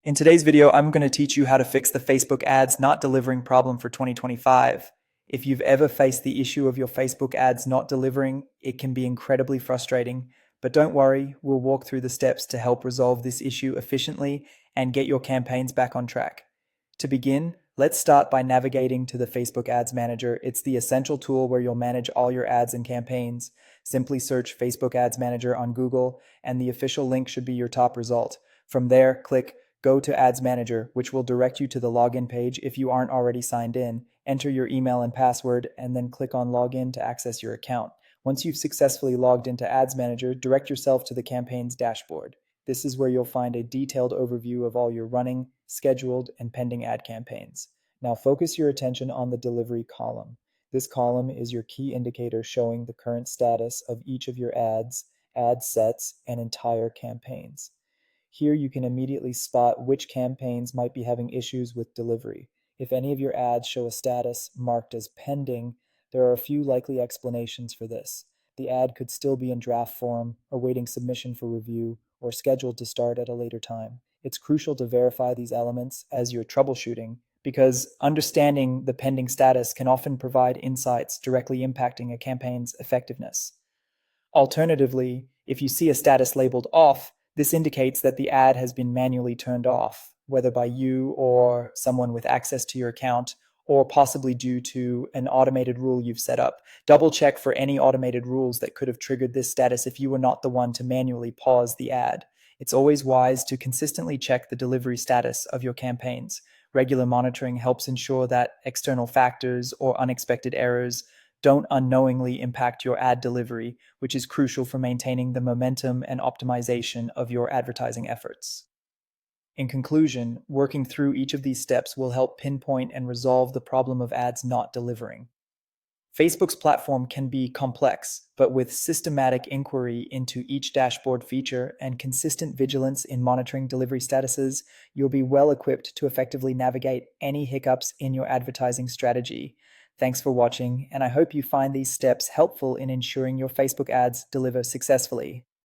In today's video, I'm going to teach you how to fix the Facebook ads not delivering problem for 2025. If you've ever faced the issue of your Facebook ads not delivering, it can be incredibly frustrating. But don't worry, we'll walk through the steps to help resolve this issue efficiently and get your campaigns back on track. To begin, let's start by navigating to the Facebook Ads Manager. It's the essential tool where you'll manage all your ads and campaigns. Simply search Facebook Ads Manager on Google, and the official link should be your top result. From there, click Go to Ads Manager, which will direct you to the login page if you aren't already signed in. Enter your email and password, and then click on Login to access your account. Once you've successfully logged into Ads Manager, direct yourself to the campaign's dashboard. This is where you'll find a detailed overview of all your running, scheduled, and pending ad campaigns. Now focus your attention on the delivery column. This column is your key indicator showing the current status of each of your ads, ad sets, and entire campaigns. Here you can immediately spot which campaigns might be having issues with delivery. If any of your ads show a status marked as pending, there are a few likely explanations for this. The ad could still be in draft form, awaiting submission for review, or scheduled to start at a later time. It's crucial to verify these elements as you're troubleshooting because understanding the pending status can often provide insights directly impacting a campaign's effectiveness. Alternatively, if you see a status labeled off, this indicates that the ad has been manually turned off, whether by you or someone with access to your account, or possibly due to an automated rule you've set up. Double check for any automated rules that could have triggered this status if you were not the one to manually pause the ad. It's always wise to consistently check the delivery status of your campaigns. Regular monitoring helps ensure that external factors or unexpected errors don't unknowingly impact your ad delivery, which is crucial for maintaining the momentum and optimization of your advertising efforts. In conclusion, working through each of these steps will help pinpoint and resolve the problem of ads not delivering. Facebook's platform can be complex, but with systematic inquiry into each dashboard feature and consistent vigilance in monitoring delivery statuses, you'll be well equipped to effectively navigate any hiccups in your advertising strategy. Thanks for watching, and I hope you find these steps helpful in ensuring your Facebook ads deliver successfully.